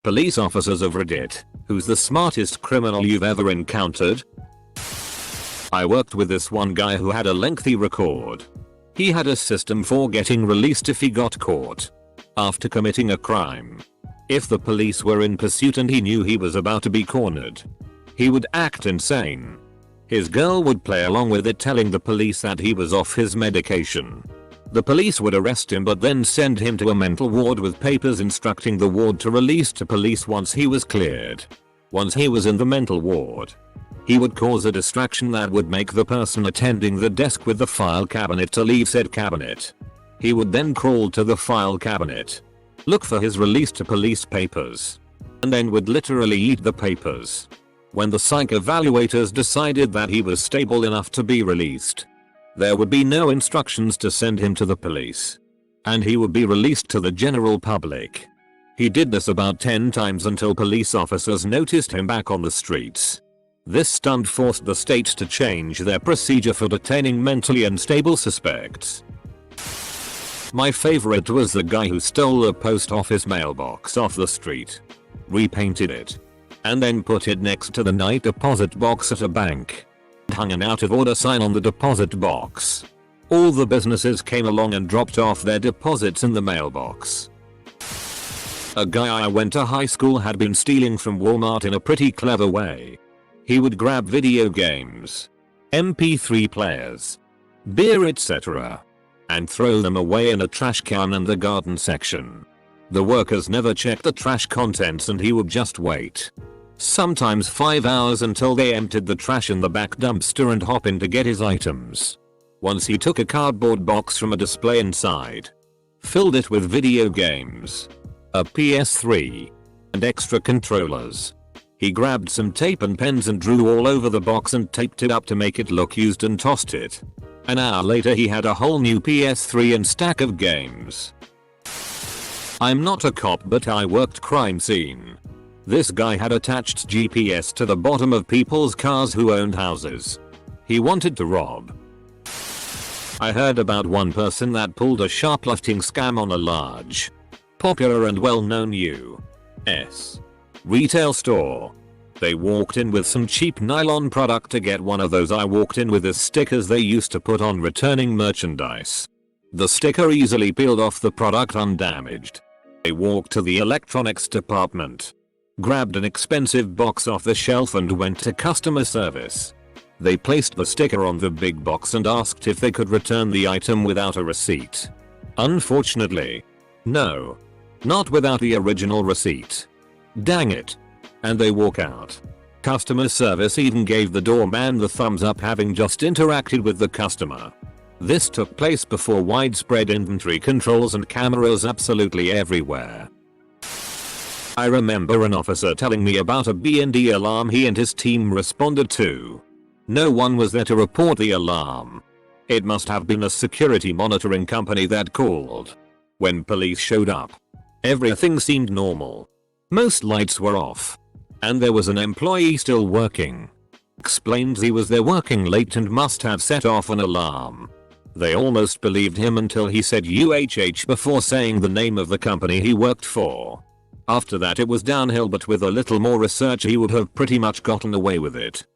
Police officers of Reddit, who's the smartest criminal you've ever encountered? I worked with this one guy who had a lengthy record. He had a system for getting released if he got caught after committing a crime. If the police were in pursuit and he knew he was about to be cornered, he would act insane. His girl would play along with it, telling the police that he was off his medication. The police would arrest him but then send him to a mental ward with papers instructing the ward to release to police once he was cleared. Once he was in the mental ward, he would cause a distraction that would make the person attending the desk with the file cabinet to leave said cabinet. He would then crawl to the file cabinet, look for his release to police papers, and then would literally eat the papers. When the psych evaluators decided that he was stable enough to be released, there would be no instructions to send him to the police, and he would be released to the general public. He did this about 10 times until police officers noticed him back on the streets. This stunt forced the state to change their procedure for detaining mentally unstable suspects. My favorite was the guy who stole a post office mailbox off the street, repainted it, and then put it next to the night deposit box at a bank. Hung an out of order sign on the deposit box. All the businesses came along and dropped off their deposits in the mailbox. A guy I went to high school had been stealing from Walmart in a pretty clever way. He would grab video games, MP3 players, beer, etc., and throw them away in a trash can in the garden section. The workers never checked the trash contents and he would just wait, sometimes 5 hours, until they emptied the trash in the back dumpster and hop in to get his items. Once he took a cardboard box from a display inside, filled it with video games, a PS3, and extra controllers. He grabbed some tape and pens and drew all over the box and taped it up to make it look used and tossed it. An hour later he had a whole new PS3 and stack of games. I'm not a cop, but I worked crime scene. This guy had attached GPS to the bottom of people's cars who owned houses he wanted to rob. I heard about one person that pulled a shoplifting scam on a large, popular and well-known U.S. retail store. They walked in with some cheap nylon product to get one of those I walked in with as stickers they used to put on returning merchandise. The sticker easily peeled off the product undamaged. They walked to the electronics department, grabbed an expensive box off the shelf and went to customer service. They placed the sticker on the big box and asked if they could return the item without a receipt. Unfortunately, no. Not without the original receipt. Dang it. And they walk out. Customer service even gave the doorman the thumbs up, having just interacted with the customer. This took place before widespread inventory controls and cameras absolutely everywhere. I remember an officer telling me about a B&D alarm he and his team responded to. No one was there to report the alarm. It must have been a security monitoring company that called. When police showed up, everything seemed normal. Most lights were off, and there was an employee still working. Explained he was there working late and must have set off an alarm. They almost believed him until he said UHH before saying the name of the company he worked for. After that it was downhill, but with a little more research he would have pretty much gotten away with it.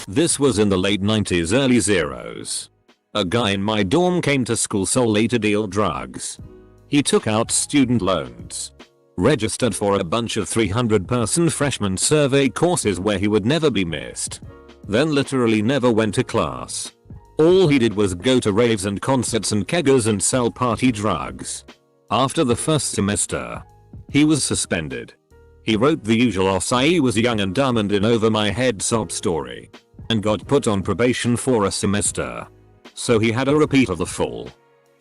This was in the late 90s, early zeros. A guy in my dorm came to school solely to deal drugs. He took out student loans, registered for a bunch of 300-person freshman survey courses where he would never be missed, then literally never went to class. All he did was go to raves and concerts and keggers and sell party drugs. After the first semester, he was suspended. He wrote the usual "I was young and dumb and in over my head" sob story, and got put on probation for a semester. So he had a repeat of the full.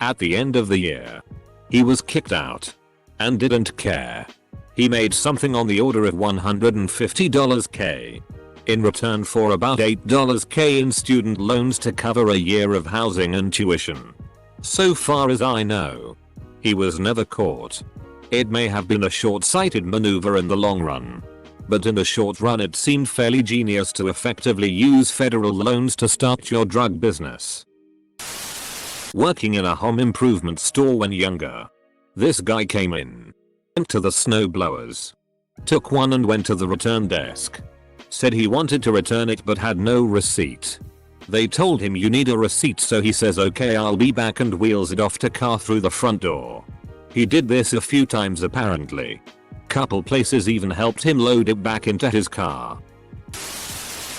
At the end of the year, he was kicked out and didn't care. He made something on the order of $150K in return for about $8K in student loans to cover a year of housing and tuition. So far as I know, he was never caught. It may have been a short-sighted maneuver in the long run, but in the short run it seemed fairly genius to effectively use federal loans to start your drug business. Working in a home improvement store when younger, this guy came in Went to the snow blowers. Took one and went to the return desk. Said he wanted to return it but had no receipt. They told him you need a receipt, so he says okay, I'll be back, and wheels it off to car through the front door. He did this a few times apparently. Couple places even helped him load it back into his car.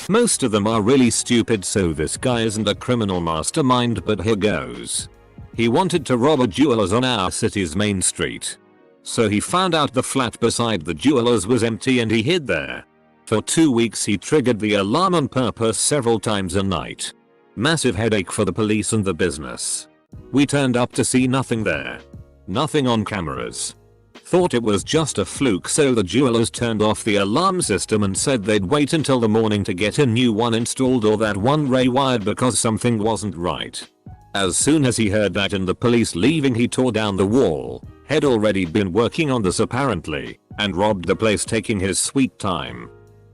Most of them are really stupid, so this guy isn't a criminal mastermind, but here goes. He wanted to rob a jeweler's on our city's main street. So he found out the flat beside the jeweler's was empty and he hid there. For 2 weeks he triggered the alarm on purpose several times a night. Massive headache for the police and the business. We turned up to see nothing there. Nothing on cameras. Thought it was just a fluke, so the jewelers turned off the alarm system and said they'd wait until the morning to get a new one installed or that one rewired because something wasn't right. As soon as he heard that and the police leaving, he tore down the wall. Had already been working on this apparently, and robbed the place, taking his sweet time.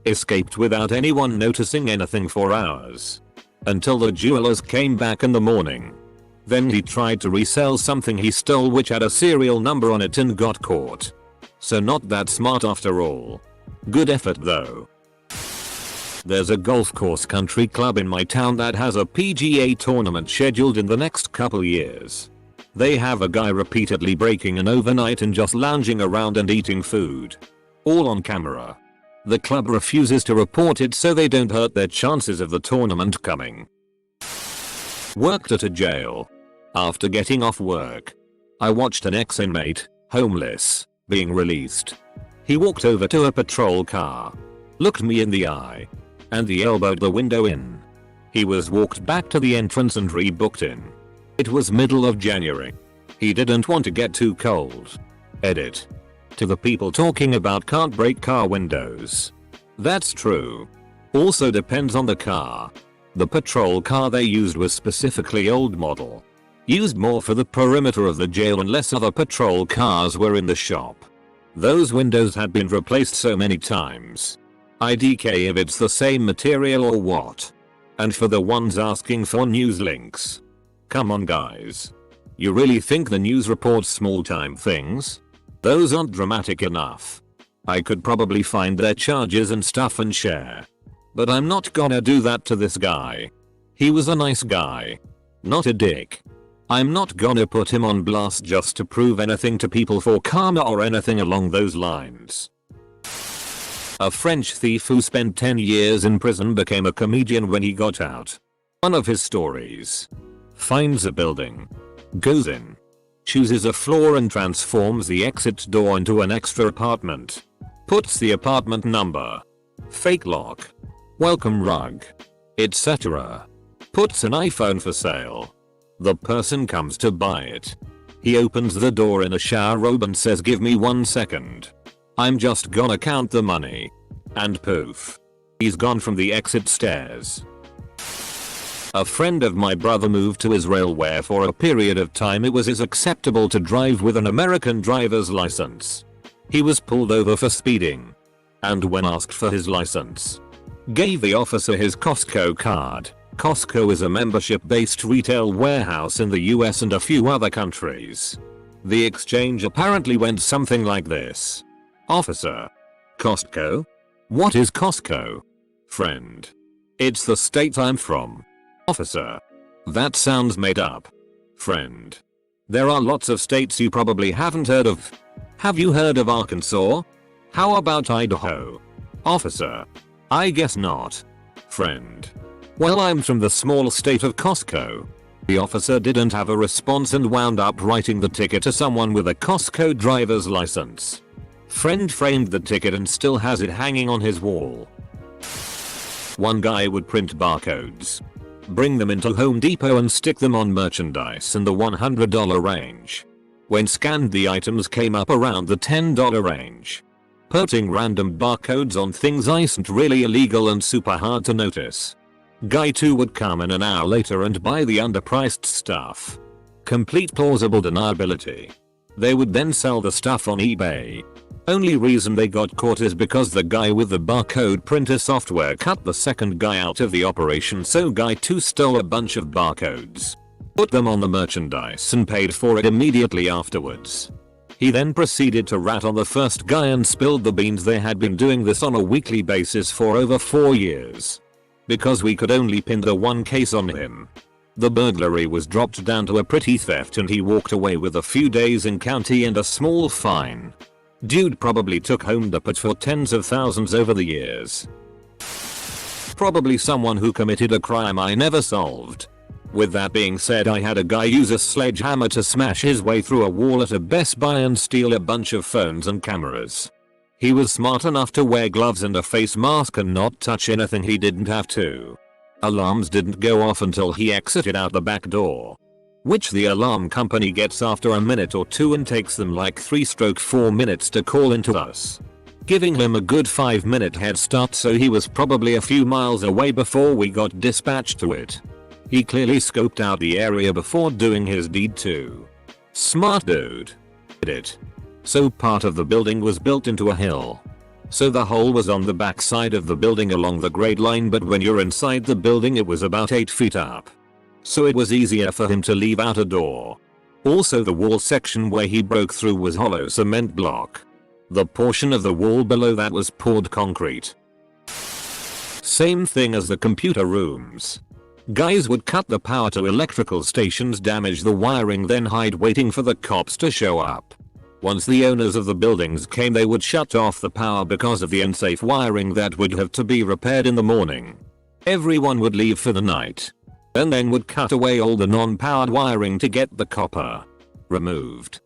Escaped without anyone noticing anything for hours. Until the jewelers came back in the morning. Then he tried to resell something he stole which had a serial number on it and got caught. So not that smart after all. Good effort though. There's a golf course country club in my town that has a PGA tournament scheduled in the next couple years. They have a guy repeatedly breaking in overnight and just lounging around and eating food. All on camera. The club refuses to report it so they don't hurt their chances of the tournament coming. Worked at a jail. After getting off work, I watched an ex-inmate, homeless, being released. He walked over to a patrol car, looked me in the eye, and he elbowed the window in. He was walked back to the entrance and rebooked in. It was middle of January. He didn't want to get too cold. Edit. To the people talking about can't break car windows. That's true. Also depends on the car. The patrol car they used was specifically old model. Used more for the perimeter of the jail unless other patrol cars were in the shop. Those windows had been replaced so many times. IDK if it's the same material or what. And for the ones asking for news links. Come on guys. You really think the news reports small time things? Those aren't dramatic enough. I could probably find their charges and stuff and share. But I'm not gonna do that to this guy. He was a nice guy. Not a dick. I'm not gonna put him on blast just to prove anything to people for karma or anything along those lines. A French thief who spent 10 years in prison became a comedian when he got out. One of his stories. Finds a building. Goes in. Chooses a floor and transforms the exit door into an extra apartment. Puts the apartment number. Fake lock. Welcome rug. Etc. Puts an iPhone for sale. The person comes to buy it. He opens the door in a shower robe and says, "Give me 1 second. I'm just gonna count the money." And poof. He's gone from the exit stairs. A friend of my brother moved to Israel where for a period of time it was acceptable to drive with an American driver's license. He was pulled over for speeding. And when asked for his license, gave the officer his Costco card. Costco is a membership-based retail warehouse in the US and a few other countries. The exchange apparently went something like this. Officer. Costco? What is Costco? Friend. It's the state I'm from. Officer. That sounds made up. Friend. There are lots of states you probably haven't heard of. Have you heard of Arkansas? How about Idaho? Officer. I guess not. Friend. Well, I'm from the small state of Costco. The officer didn't have a response and wound up writing the ticket to someone with a Costco driver's license. Friend framed the ticket and still has it hanging on his wall. One guy would print barcodes. Bring them into Home Depot and stick them on merchandise in the $100 range. When scanned, the items came up around the $10 range. Putting random barcodes on things isn't really illegal and super hard to notice. Guy 2 would come in an hour later and buy the underpriced stuff. Complete plausible deniability. They would then sell the stuff on eBay. Only reason they got caught is because the guy with the barcode printer software cut the second guy out of the operation, so guy 2 stole a bunch of barcodes. Put them on the merchandise and paid for it immediately afterwards. He then proceeded to rat on the first guy and spilled the beans. They had been doing this on a weekly basis for over 4 years. Because we could only pin the one case on him. The burglary was dropped down to a petty theft and he walked away with a few days in county and a small fine. Dude probably took home the pot for tens of thousands over the years. Probably someone who committed a crime I never solved. With that being said, I had a guy use a sledgehammer to smash his way through a wall at a Best Buy and steal a bunch of phones and cameras. He was smart enough to wear gloves and a face mask and not touch anything he didn't have to. Alarms didn't go off until he exited out the back door. Which the alarm company gets after a minute or two and takes them like 3-4 minutes to call into us. Giving him a good 5-minute head start, so he was probably a few miles away before we got dispatched to it. He clearly scoped out the area before doing his deed too. Smart dude. It. So part of the building was built into a hill. So the hole was on the back side of the building along the grade line, but when you're inside the building it was about 8 feet up. So it was easier for him to leave out a door. Also the wall section where he broke through was hollow cement block. The portion of the wall below that was poured concrete. Same thing as the computer rooms. Guys would cut the power to electrical stations, damage the wiring, then hide waiting for the cops to show up. Once the owners of the buildings came, they would shut off the power because of the unsafe wiring that would have to be repaired in the morning. Everyone would leave for the night. And then would cut away all the non-powered wiring to get the copper removed.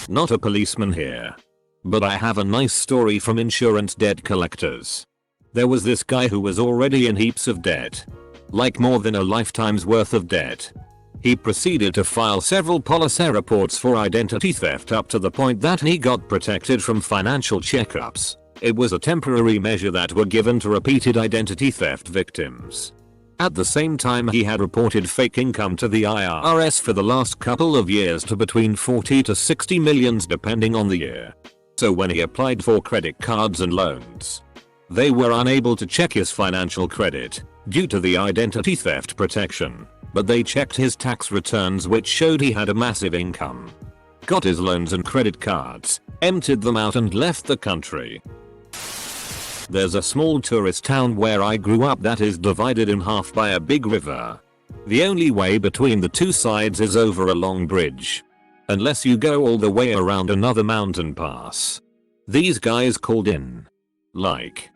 Not a policeman here. But I have a nice story from insurance debt collectors. There was this guy who was already in heaps of debt. Like more than a lifetime's worth of debt. He proceeded to file several policy reports for identity theft up to the point that he got protected from financial checkups. It was a temporary measure that were given to repeated identity theft victims. At the same time, he had reported fake income to the IRS for the last couple of years to between 40 to 60 millions depending on the year. So when he applied for credit cards and loans, they were unable to check his financial credit due to the identity theft protection, but they checked his tax returns, which showed he had a massive income. Got his loans and credit cards, emptied them out and left the country. There's a small tourist town where I grew up that is divided in half by a big river. The only way between the two sides is over a long bridge. Unless you go all the way around another mountain pass. These guys called in like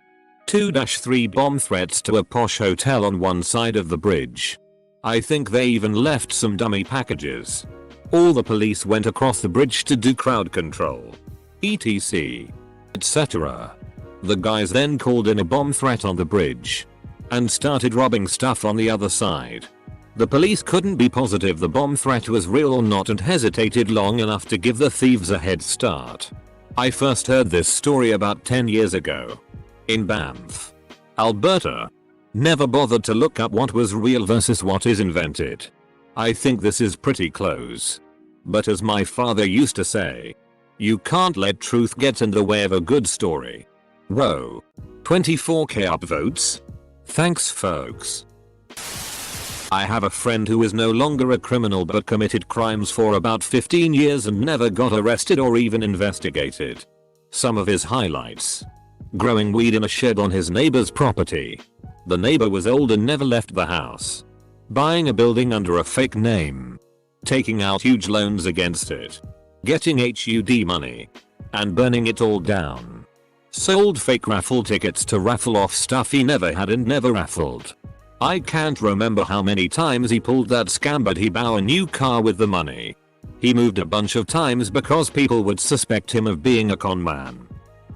2-3 bomb threats to a posh hotel on one side of the bridge. I think they even left some dummy packages. All the police went across the bridge to do crowd control, etc. etc. The guys then called in a bomb threat on the bridge and started robbing stuff on the other side. The police couldn't be positive the bomb threat was real or not and hesitated long enough to give the thieves a head start. I first heard this story about 10 years ago. In Banff, Alberta. Never bothered to look up what was real versus what is invented. I think this is pretty close. But as my father used to say, you can't let truth get in the way of a good story. Whoa. 24k upvotes? Thanks folks. I have a friend who is no longer a criminal but committed crimes for about 15 years and never got arrested or even investigated. Some of his highlights. Growing weed in a shed on his neighbor's property. The neighbor was old and never left the house. Buying a building under a fake name. Taking out huge loans against it. Getting HUD money. And burning it all down. Sold fake raffle tickets to raffle off stuff he never had and never raffled. I can't remember how many times he pulled that scam, but he bought a new car with the money. He moved a bunch of times because people would suspect him of being a con man.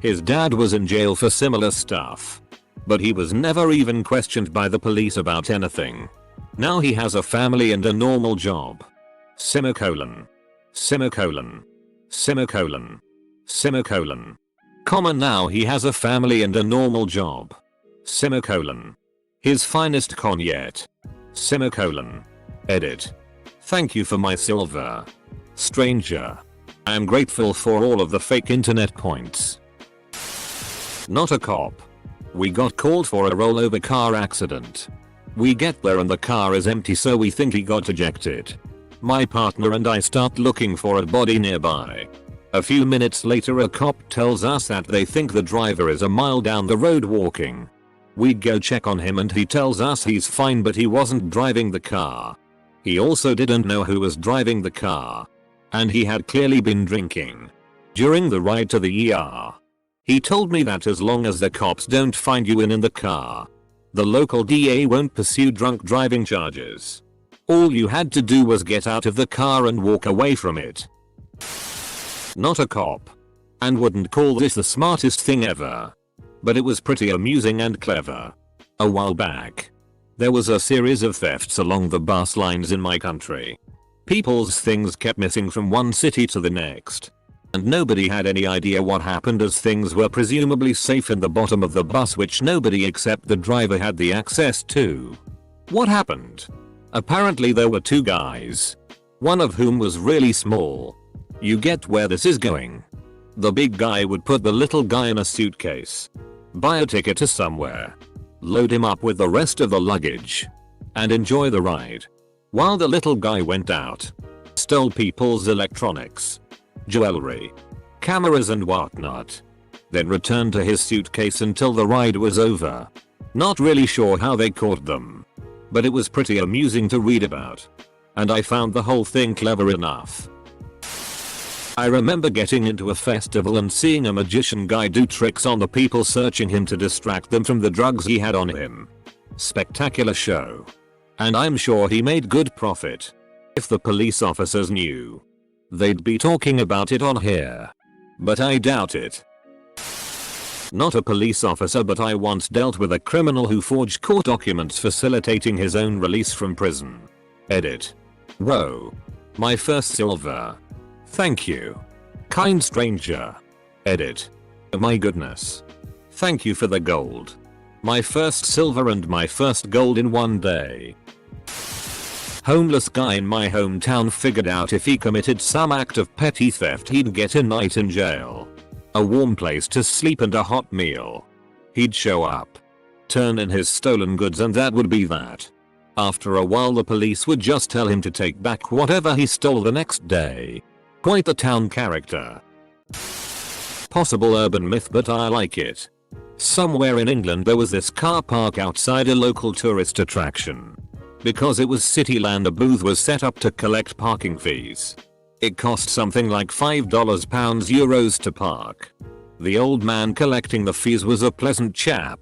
His dad was in jail for similar stuff. But he was never even questioned by the police about anything. Now he has a family and a normal job. Semicolon. Semicolon. Semicolon. Semicolon. Comma, now he has a family and a normal job. Semicolon. His finest con yet. Semicolon. Edit. Thank you for my silver. Stranger. I am grateful for all of the fake internet points. Not a cop. We got called for a rollover car accident. We get there and the car is empty, so we think he got ejected. My partner and I start looking for a body nearby. A few minutes later a cop tells us that they think the driver is a mile down the road walking. We go check on him and he tells us he's fine but he wasn't driving the car. He also didn't know who was driving the car. And he had clearly been drinking. During the ride to the ER, he told me that as long as the cops don't find you in the car, the local DA won't pursue drunk driving charges. All you had to do was get out of the car and walk away from it. Not a cop. And wouldn't call this the smartest thing ever. But it was pretty amusing and clever. A while back, there was a series of thefts along the bus lines in my country. People's things kept missing from one city to the next. And nobody had any idea what happened as things were presumably safe in the bottom of the bus which nobody except the driver had the access to. What happened? Apparently there were two guys. One of whom was really small. You get where this is going. The big guy would put the little guy in a suitcase, buy a ticket to somewhere, load him up with the rest of the luggage, and enjoy the ride. While the little guy went out, stole people's electronics, jewelry, cameras and whatnot, then returned to his suitcase until the ride was over. Not really sure how they caught them, but it was pretty amusing to read about. And I found the whole thing clever enough. I remember getting into a festival and seeing a magician guy do tricks on the people searching him to distract them from the drugs he had on him. Spectacular show. And I'm sure he made good profit. If the police officers knew, they'd be talking about it on here. But I doubt it. Not a police officer, but I once dealt with a criminal who forged court documents facilitating his own release from prison. Edit. Whoa. My first silver. Thank you. Kind stranger. Edit. Oh my goodness. Thank you for the gold. My first silver and my first gold in one day. Homeless guy in my hometown figured out if he committed some act of petty theft he'd get a night in jail, a warm place to sleep and a hot meal. He'd show up, turn in his stolen goods and that would be that. After a while the police would just tell him to take back whatever he stole the next day. Quite the town character. Possible urban myth but I like it. Somewhere in England there was this car park outside a local tourist attraction. Because it was city land a booth was set up to collect parking fees. It cost something like $5 pounds euros to park. The old man collecting the fees was a pleasant chap.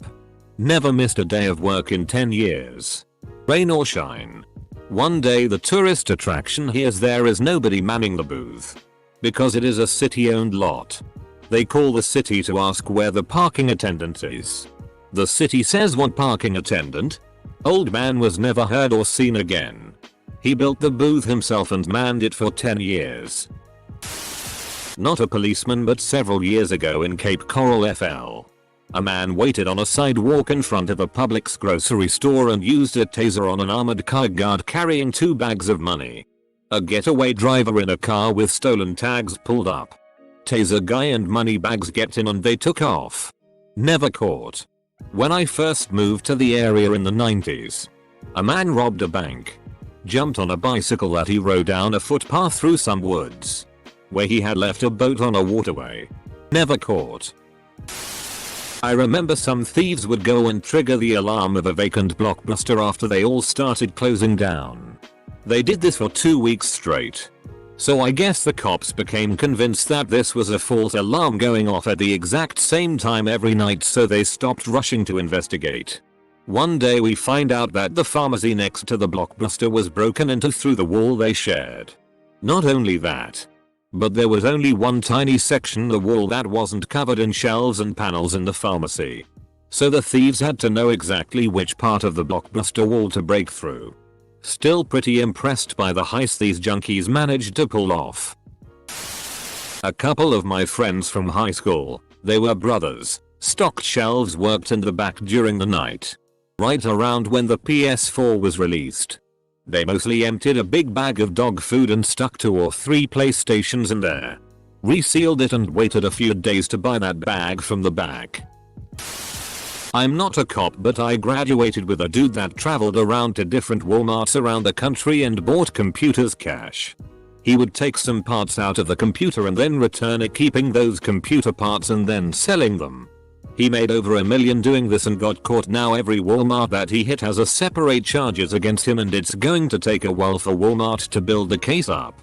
Never missed a day of work in 10 years. Rain or shine. One day the tourist attraction hears there is nobody manning the booth. Because it is a city owned lot. They call the city to ask where the parking attendant is. The city says what parking attendant? Old man was never heard or seen again. He built the booth himself and manned it for 10 years. Not a policeman but several years ago in Cape Coral FL. A man waited on a sidewalk in front of a Publix grocery store and used a taser on an armored car guard carrying 2 bags of money. A getaway driver in a car with stolen tags pulled up. Taser guy and money bags get in and they took off. Never caught. When I first moved to the area in the 90s, a man robbed a bank. Jumped on a bicycle that he rode down a footpath through some woods, where he had left a boat on a waterway. Never caught. I remember some thieves would go and trigger the alarm of a vacant Blockbuster after they all started closing down. They did this for 2 weeks straight. So I guess the cops became convinced that this was a false alarm going off at the exact same time every night, so they stopped rushing to investigate. One day we find out that the pharmacy next to the Blockbuster was broken into through the wall they shared. Not only that, but there was only one tiny section of the wall that wasn't covered in shelves and panels in the pharmacy. So the thieves had to know exactly which part of the Blockbuster wall to break through. Still pretty impressed by the heist these junkies managed to pull off. A couple of my friends from high school, they were brothers, stocked shelves worked in the back during the night. Right around when the PS4 was released. They mostly emptied a big bag of dog food and stuck 2 or 3 PlayStations in there. Resealed it and waited a few days to buy that bag from the back. I'm not a cop, but I graduated with a dude that traveled around to different Walmarts around the country and bought computers cash. He would take some parts out of the computer and then return it, keeping those computer parts and then selling them. He made over $1 million doing this and got caught. Now every Walmart that he hit has a separate charges against him, and it's going to take a while for Walmart to build the case up.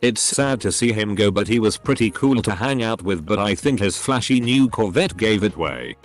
It's sad to see him go, but he was pretty cool to hang out with, but I think his flashy new Corvette gave it away.